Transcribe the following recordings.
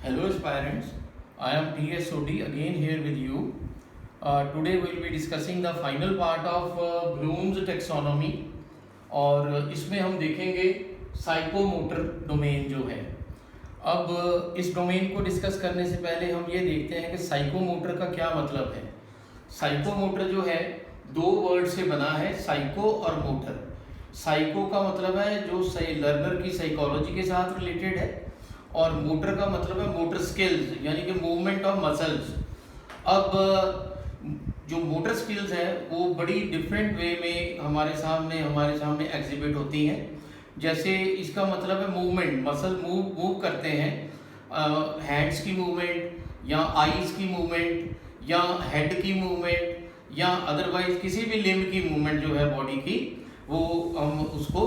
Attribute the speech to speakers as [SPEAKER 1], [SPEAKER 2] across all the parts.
[SPEAKER 1] Hello aspirants, I am T.S. Sodhi again here with you. Today we will be discussing the final part of Bloom's taxonomy और इसमें हम देखेंगे psychomotor domain जो है। अब इस डोमेन को डिस्कस करने से पहले हम ये देखते हैं कि साइकोमोटर का क्या मतलब है। साइकोमोटर जो है दो वर्ड से बना है, साइको और मोटर। साइको का मतलब है जो लर्नर की साइकोलॉजी के साथ रिलेटेड है और मोटर का मतलब है मोटर स्किल्स यानी कि मूवमेंट ऑफ मसल्स। अब जो मोटर स्किल्स हैं वो बड़ी डिफरेंट वे में हमारे सामने एग्जिबिट होती हैं। जैसे इसका मतलब है मूवमेंट, मसल मूव करते हैं, हैंड्स की मूवमेंट या आईज की मूवमेंट या हेड की मूवमेंट या अदरवाइज किसी भी लिम्ब की मूवमेंट जो है बॉडी की, वो हम उसको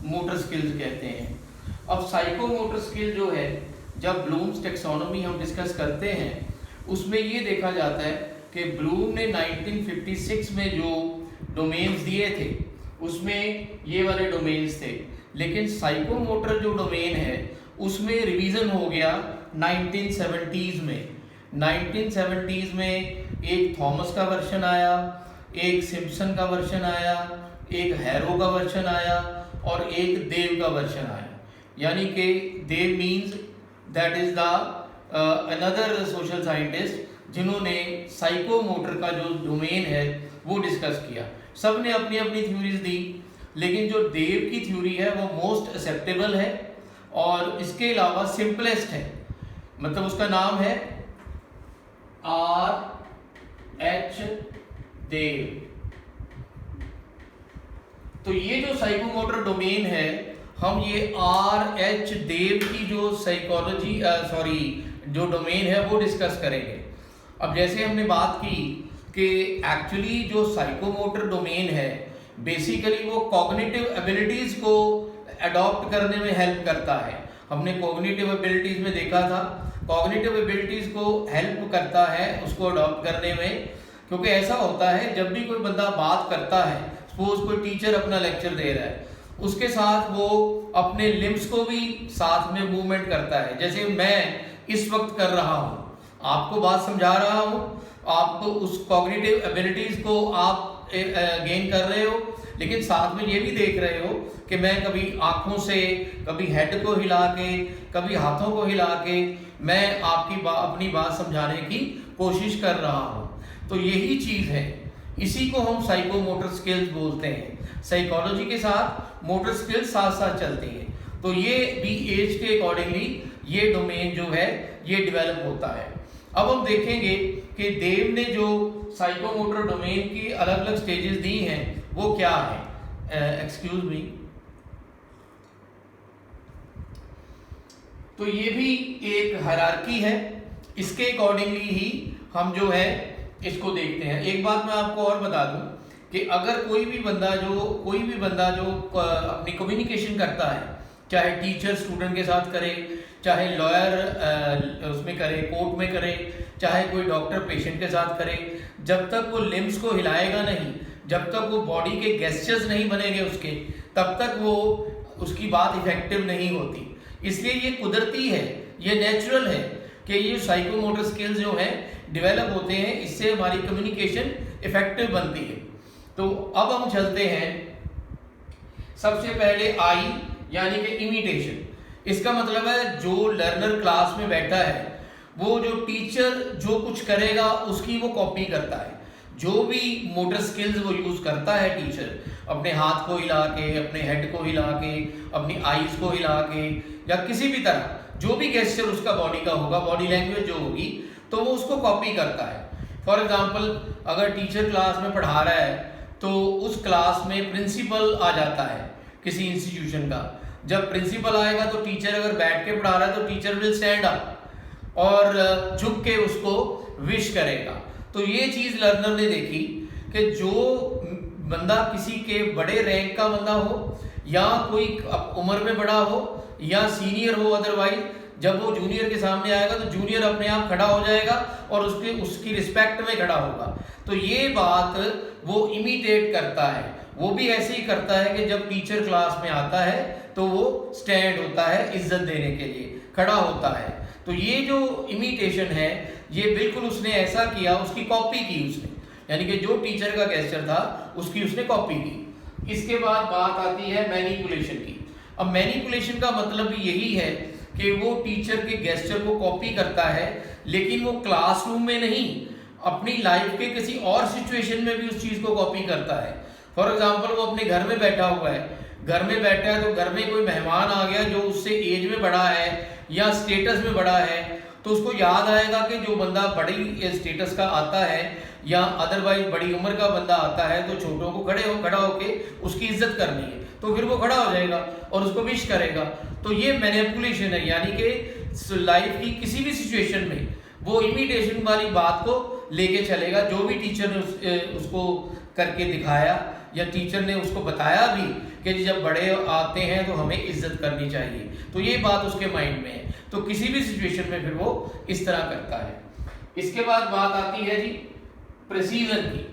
[SPEAKER 1] मोटर स्किल्स कहते हैं। अब साइकोमोटर स्किल जो है, जब ब्लूम्स टैक्सोनॉमी हम डिस्कस करते हैं उसमें ये देखा जाता है कि ब्लूम ने 1956 में जो डोमेन्स दिए थे उसमें ये वाले डोमेन्स थे, लेकिन साइकोमोटर जो डोमेन है उसमें रिवीजन हो गया 1970s में। 1970s में एक थॉमस का वर्जन आया, एक सिम्पसन का वर्जन आया, एक हैरो का वर्जन आया और एक देव का वर्जन आया। यानी कि Dave means that is the another social scientist जिन्होंने साइकोमोटर का जो डोमेन है वो डिस्कस किया। सब ने अपनी अपनी थ्योरीज दी, लेकिन जो देव की थ्योरी है वो मोस्ट एक्सेप्टेबल है और इसके अलावा सिंपलेस्ट है। मतलब उसका नाम है R.H. देव। तो ये जो साइकोमोटर डोमेन है, हम ये R.H. देव की जो जो डोमेन है वो डिस्कस करेंगे। अब जैसे हमने बात की कि एक्चुअली जो साइकोमोटर डोमेन है बेसिकली वो कॉग्निटिव एबिलिटीज को अडॉप्ट करने में हेल्प करता है। हमने कॉग्निटिव एबिलिटीज में देखा था, कॉग्निटिव एबिलिटीज को हेल्प करता है उसको अडॉप्ट करने में, क्योंकि ऐसा होता है जब भी कोई बंदा बात करता है, सपोज कोई टीचर अपना लेक्चर दे रहा है, उसके साथ वो अपने लिम्स को भी साथ में मूवमेंट करता है। जैसे मैं इस वक्त कर रहा हूँ, आपको बात समझा रहा हूँ, आप उस कॉग्निटिव एबिलिटीज को आप गेन कर रहे हो, लेकिन साथ में ये भी देख रहे हो कि मैं कभी आंखों से, कभी हेड को हिला के, कभी हाथों को हिला के मैं अपनी बात समझाने की कोशिश कर रहा हूँ। तो यही चीज़ है, इसी को हम साइकोमोटर स्किल्स बोलते हैं। साइकोलॉजी के साथ मोटर स्किल्स साथ साथ चलती हैं। तो ये भी एज के अकॉर्डिंगली ये डोमेन जो है ये डेवलप होता है। अब हम देखेंगे कि देव ने जो साइकोमोटर डोमेन की अलग अलग स्टेजेस दी हैं वो क्या है। Excuse me. तो ये भी एक हायरार्की है, इसके अकॉर्डिंगली ही हम जो है इसको देखते हैं। एक बात मैं आपको और बता दूं कि अगर कोई भी बंदा जो अपनी कम्युनिकेशन करता है, चाहे टीचर स्टूडेंट के साथ करे, चाहे लॉयर उसमें करे, कोर्ट में करे, चाहे कोई डॉक्टर पेशेंट के साथ करे, जब तक वो लिम्स को हिलाएगा नहीं, जब तक वो बॉडी के गेस्चर्स नहीं बनेंगे उसके, तब तक वो उसकी बात इफेक्टिव नहीं होती। इसलिए ये कुदरती है, ये नेचुरल है कि ये साइकोमोटर स्किल्स जो हैं डेवलप होते हैं, इससे हमारी कम्युनिकेशन इफेक्टिव बनती है। तो अब हम चलते हैं सबसे पहले आई यानी कि इमिटेशन। इसका मतलब है जो लर्नर क्लास में बैठा है वो जो टीचर जो कुछ करेगा उसकी वो कॉपी करता है। जो भी मोटर स्किल्स वो यूज करता है टीचर, अपने हाथ को हिला के, अपने हेड को हिला के, अपनी आईज को हिला के, या किसी भी तरह जो भी गेस्चर उसका बॉडी का होगा, बॉडी लैंग्वेज जो होगी, तो वो उसको कॉपी करता है। फॉर एग्जाम्पल अगर टीचर क्लास में पढ़ा रहा है तो उस क्लास में प्रिंसिपल आ जाता है किसी इंस्टीट्यूशन का। जब प्रिंसिपल आएगा तो टीचर अगर बैठ के पढ़ा रहा है तो टीचर विल स्टैंड अप और झुक के उसको विश करेगा। तो ये चीज़ लर्नर ने देखी कि जो बंदा किसी के बड़े रैंक का बंदा हो या कोई उम्र में बड़ा हो या सीनियर हो, अदरवाइज जब वो जूनियर के सामने आएगा तो जूनियर अपने आप खड़ा हो जाएगा और उसकी रिस्पेक्ट में खड़ा होगा। तो ये बात वो इमिटेट करता है। वो भी ऐसे ही करता है कि जब टीचर क्लास में आता है तो वो स्टैंड होता है इज्जत देने के लिए, खड़ा होता है। तो ये जो इमिटेशन है ये बिल्कुल उसने ऐसा किया, उसकी कॉपी की उसने, यानी कि जो टीचर का गेस्चर था उसकी उसने कॉपी की। इसके बाद बात आती है मैनिपुलेशन की। अब मैनिपुलेशन का मतलब भी यही है कि वो टीचर के गेस्चर को कॉपी करता है, लेकिन वो क्लासरूम में नहीं, अपनी लाइफ के किसी और सिचुएशन में भी उस चीज को कॉपी करता है। फॉर एग्जाम्पल वो अपने घर में बैठा हुआ है, घर में बैठा है तो घर में कोई मेहमान आ गया जो उससे एज में बड़ा है या स्टेटस में बड़ा है, तो उसको याद आएगा कि जो बंदा बड़ी स्टेटस का आता है या अदरवाइज बड़ी उम्र का बंदा आता है तो छोटों को खड़ा होके उसकी इज्जत करनी है, तो फिर वो खड़ा हो जाएगा और उसको विश करेगा। तो ये मैनिपुलेशन है, यानी कि लाइफ की किसी भी सिचुएशन में वो इमिटेशन वाली बात को लेके चलेगा। जो भी टीचर ने उसको करके दिखाया या टीचर ने उसको बताया भी कि जब बड़े आते हैं तो हमें इज्जत करनी चाहिए, तो ये बात उसके माइंड में है, तो किसी भी सिचुएशन में फिर वो इस तरह करता है। इसके बाद बात आती है जी प्रिसीजन की।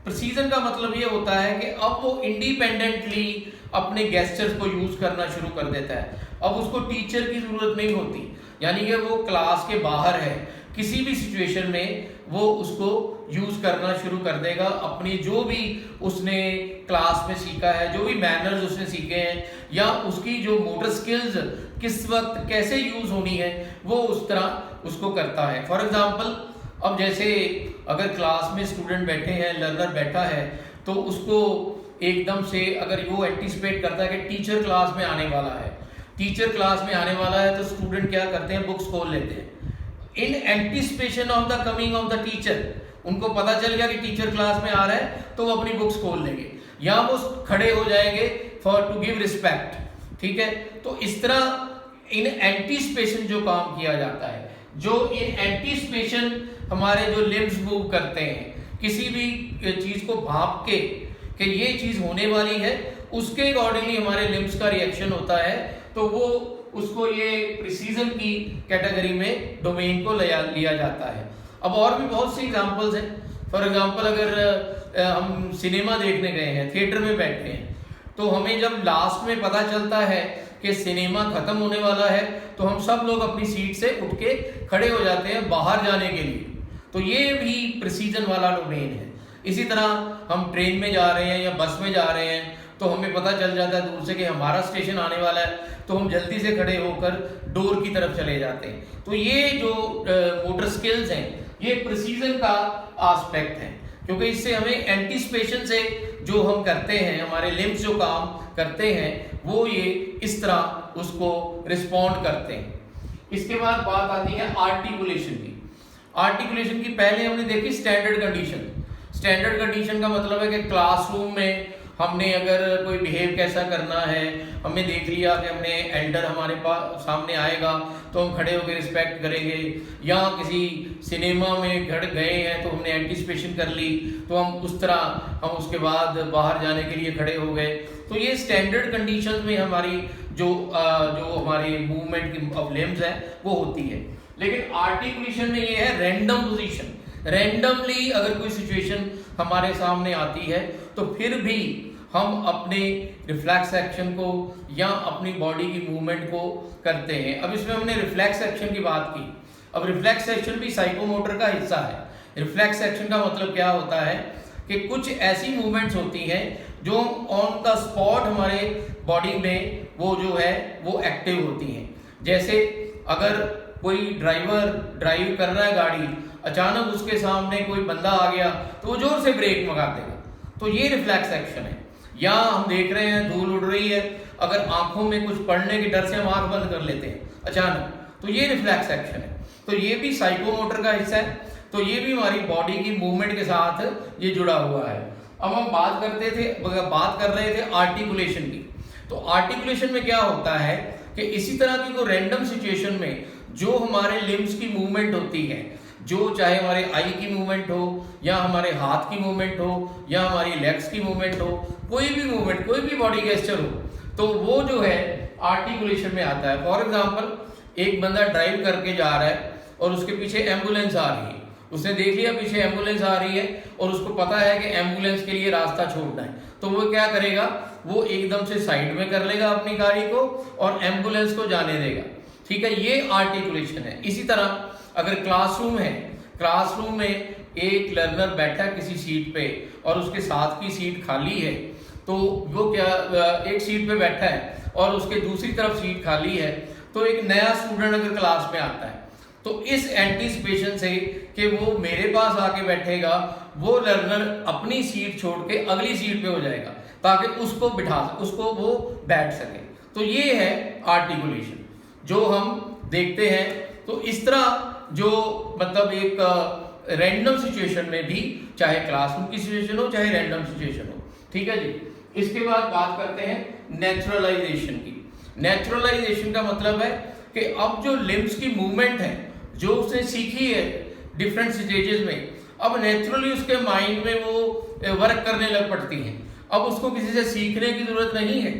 [SPEAKER 1] प्रिसीजन का मतलब ये होता है कि अब वो इंडिपेंडेंटली अपने गेस्चर्स को यूज करना शुरू कर देता है, अब उसको टीचर की जरूरत नहीं होती, यानी कि वो क्लास के बाहर है, किसी भी सिचुएशन में वो उसको यूज करना शुरू कर देगा। अपनी जो भी उसने क्लास में सीखा है, जो भी मैनर्स उसने सीखे हैं या उसकी जो मोटर स्किल्स किस वक्त कैसे यूज होनी है, वो उस तरह उसको करता है। फॉर एग्जांपल अब जैसे अगर क्लास में स्टूडेंट बैठे हैं, लर्नर बैठा है, तो उसको एकदम से अगर वो एंटिसिपेट करता है कि टीचर क्लास में आने वाला है, टीचर क्लास में आने वाला है, तो स्टूडेंट क्या करते हैं, बुक्स खोल लेते हैं in anticipation of the coming of the teacher. उनको पता चल गया कि टीचर क्लास में आ रहा है तो वो अपनी बुक्स खोल लेंगे या वो खड़े हो जाएंगे फॉर टू गिव रिस्पेक्ट, ठीक है। तो इस तरह इन एंटिसिपेशन जो काम किया जाता है, जो इन एंटिसिपेशन हमारे जो लिम्स मूव करते हैं किसी भी चीज को भाप के कि ये चीज होने वाली है, उसके अकॉर्डिंगली हमारे लिम्स का रिएक्शन होता है, तो वो उसको ये प्रिसीजन की कैटेगरी में डोमेन को लिया जाता है। अब और भी बहुत सी एग्जांपल्स हैं। फॉर एग्जांपल अगर हम सिनेमा देखने गए हैं, थिएटर में बैठे हैं, तो हमें जब लास्ट में पता चलता है कि सिनेमा खत्म होने वाला है, तो हम सब लोग अपनी सीट से उठ के खड़े हो जाते हैं बाहर जाने के लिए, तो ये भी प्रिसीजन वाला डोमेन है। इसी तरह हम ट्रेन में जा रहे हैं या बस में जा रहे हैं, तो हमें पता चल जाता है दूर से कि हमारा स्टेशन आने वाला है, तो हम जल्दी से खड़े होकर डोर की तरफ चले जाते हैं। तो ये जो मोटर स्किल्स हैं ये प्रिसीजन का एस्पेक्ट है, क्योंकि इससे हमें एंटिसिपेशन से जो हम करते हैं, हमारे लिम्स जो काम करते हैं, वो ये इस तरह उसको रिस्पॉन्ड करते हैं। इसके बाद बात आती है आर्टिकुलेशन की। आर्टिकुलेशन की पहले हमने देखी स्टैंडर्ड कंडीशन। स्टैंडर्ड कंडीशन का मतलब है कि क्लासरूम में हमने अगर कोई बिहेव कैसा करना है, हमने देख लिया कि हमने एल्डर हमारे पास सामने आएगा तो हम खड़े होकर रिस्पेक्ट करेंगे, या किसी सिनेमा में गए हैं तो हमने एंटिसिपेशन कर ली, तो हम उस तरह हम उसके बाद बाहर जाने के लिए खड़े हो गए। तो ये स्टैंडर्ड कंडीशंस में हमारी जो हमारी मूवमेंट की ऑफ लिम्स है वो होती है। लेकिन आर्टिकुलेशन में ये है रैंडम पोजीशन। रैंडमली अगर कोई सिचुएशन हमारे सामने आती है तो फिर भी हम अपने रिफ्लेक्स एक्शन को या अपनी बॉडी की मूवमेंट को करते हैं। अब इसमें हमने रिफ्लेक्स एक्शन की बात की। अब रिफ्लेक्स एक्शन भी साइकोमोटर का हिस्सा है। रिफ्लेक्स एक्शन का मतलब क्या होता है कि कुछ ऐसी मूवमेंट्स होती हैं जो ऑन द स्पॉट हमारे बॉडी में वो जो है वो एक्टिव होती हैं। जैसे अगर कोई ड्राइवर ड्राइव कर रहा है गाड़ी, अचानक उसके सामने कोई बंदा आ गया तो वो जोर से ब्रेक मार देगा, तो ये रिफ्लेक्स एक्शन है। या हम देख रहे हैं धूल उड़ रही है, अगर आंखों में कुछ पड़ने के डर से हम आंख बंद कर लेते हैं अचानक, तो ये रिफ्लेक्स एक्शन है। तो ये भी साइकोमोटर का हिस्सा है, तो ये भी हमारी बॉडी की मूवमेंट के साथ ये जुड़ा हुआ है। अब हम बात कर रहे थे आर्टिकुलेशन की। तो आर्टिकुलेशन में क्या होता है कि इसी तरह की कोई रैंडम सिचुएशन में जो हमारे लिम्स की मूवमेंट होती है, जो चाहे हमारे आई की मूवमेंट हो या हमारे हाथ की मूवमेंट हो या हमारी लेग्स की मूवमेंट हो, कोई भी मूवमेंट, कोई भी बॉडी गेस्चर हो, तो वो जो है आर्टिकुलेशन में आता है। फॉर एग्जांपल एक बंदा ड्राइव करके जा रहा है और उसके पीछे एम्बुलेंस आ रही है, उसने देख लिया पीछे एम्बुलेंस आ रही है और उसको पता है कि एम्बुलेंस के लिए रास्ता छोड़ना है, तो वो क्या करेगा, वो एकदम से साइड में कर लेगा अपनी गाड़ी को और एम्बुलेंस को जाने देगा। ठीक है, ये आर्टिकुलेशन है। इसी तरह अगर क्लासरूम है, क्लासरूम में एक लर्नर बैठा है किसी सीट पे और उसके साथ की सीट खाली है, तो वो क्या एक सीट पे बैठा है और उसके दूसरी तरफ सीट खाली है, तो एक नया स्टूडेंट अगर क्लास में आता है तो इस एंटीसिपेशन से कि वो मेरे पास आके बैठेगा, वो लर्नर अपनी सीट छोड़ के अगली सीट पे हो जाएगा ताकि उसको बिठा उसको वो बैठ सके। तो ये है आर्टिकुलेशन जो हम देखते हैं। तो इस तरह जो मतलब एक रैंडम सिचुएशन में भी, चाहे क्लासरूम की सिचुएशन हो चाहे रैंडम सिचुएशन हो, ठीक है जी। इसके बाद बात करते हैं नेचुरलाइजेशन की। नेचुरलाइजेशन का मतलब है कि अब जो लिम्स की मूवमेंट है जो उसने सीखी है डिफरेंट स्टेजेस में, अब नेचुरली उसके माइंड में वो वर्क करने लग पड़ती हैं। अब उसको किसी से सीखने की जरूरत नहीं है।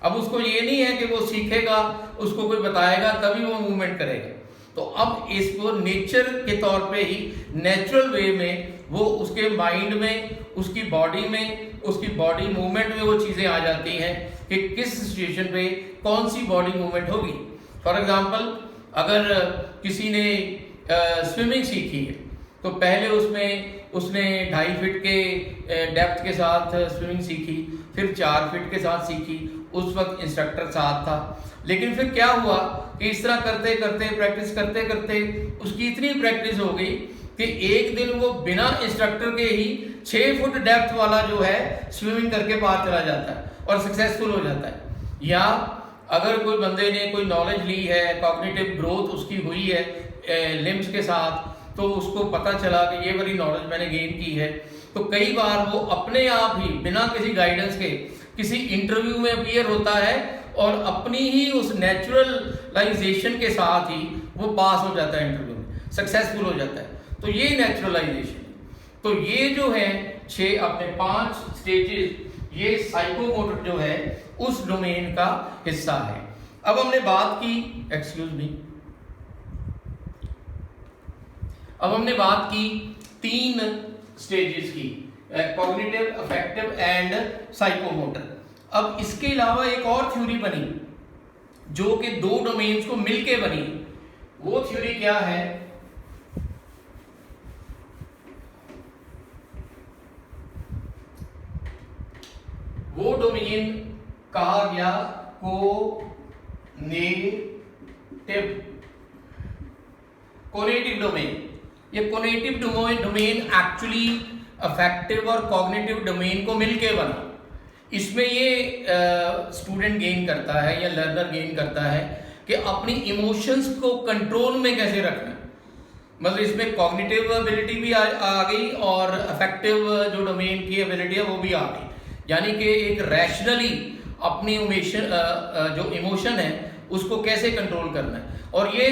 [SPEAKER 1] अब उसको ये नहीं है कि वो सीखेगा, उसको कोई बताएगा तभी वो मूवमेंट करेगा। तो अब इसको नेचर के तौर पे ही नेचुरल वे में वो उसके माइंड में, उसकी बॉडी में, उसकी बॉडी मूवमेंट में वो चीज़ें आ जाती हैं कि किस सिचुएशन पे कौन सी बॉडी मूवमेंट होगी। फॉर एग्जांपल अगर किसी ने स्विमिंग सीखी है तो पहले उसने 2.5 फीट के डेप्थ के साथ स्विमिंग सीखी, फिर 4 फीट के साथ सीखी, उस वक्त इंस्ट्रक्टर साथ था। लेकिन फिर क्या हुआ कि इस तरह करते करते प्रैक्टिस करते करते उसकी इतनी प्रैक्टिस हो गई कि एक दिन वो बिना इंस्ट्रक्टर के ही 6 फुट डेप्थ वाला जो है स्विमिंग करके पार चला जाता है और सक्सेसफुल हो जाता है। या अगर कोई बंदे ने कोई नॉलेज ली है, कॉग्निटिव ग्रोथ उसकी हुई है लिम्स के साथ, तो उसको पता चला कि ये वाली नॉलेज मैंने गेन की है, तो कई बार वो अपने आप ही बिना किसी गाइडेंस के किसी इंटरव्यू में अपीयर होता है और अपनी ही उस नेचुरलाइजेशन के साथ ही वो पास हो जाता है, इंटरव्यू में सक्सेसफुल हो जाता है। तो ये नेचुरलाइजेशन। तो ये जो है 5 स्टेजेस, ये साइकोमोटर जो है उस डोमेन का हिस्सा है। अब हमने बात की, एक्सक्यूज मी, अब हमने बात की 3 स्टेजेस की, कॉग्निटिव, अफेक्टिव एंड साइकोमोटर। अब इसके अलावा एक और थ्योरी बनी जो कि 2 डोमेन्स को मिलके बनी। वो थ्योरी क्या है? वो डोमेन कहा गया कोनेटिव डोमेन। ये कोनेटिव डोमेन एक्चुअली अफेक्टिव और कॉग्निटिव डोमेन को मिलके बना। इसमें ये स्टूडेंट गेन करता है या लर्नर गेन करता है कि अपनी इमोशंस को कंट्रोल में कैसे रखना। मतलब इसमें कॉग्निटिव एबिलिटी भी आ गई और अफेक्टिव जो डोमेन की एबिलिटी है वो भी आ गई। यानी कि एक रैशनली अपनी जो इमोशन है उसको कैसे कंट्रोल करना है। और ये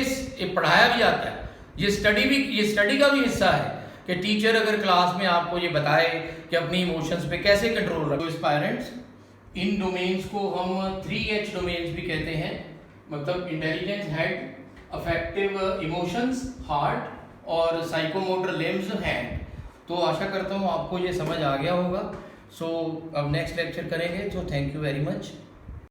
[SPEAKER 1] पढ़ाया भी जाता है, ये स्टडी का भी हिस्सा है कि टीचर अगर क्लास में आपको ये बताए कि अपनी इमोशंस पे कैसे कंट्रोल रखें। एस्पायरेंट्स, इन डोमेन्स को हम 3H डोमेन्स भी कहते हैं, मतलब intelligence head, affective emotions heart और साइकोमोटर लिम्स हैंड। तो आशा करता हूँ आपको ये समझ आ गया होगा। सो अब नेक्स्ट लेक्चर करेंगे, तो थैंक यू वेरी मच।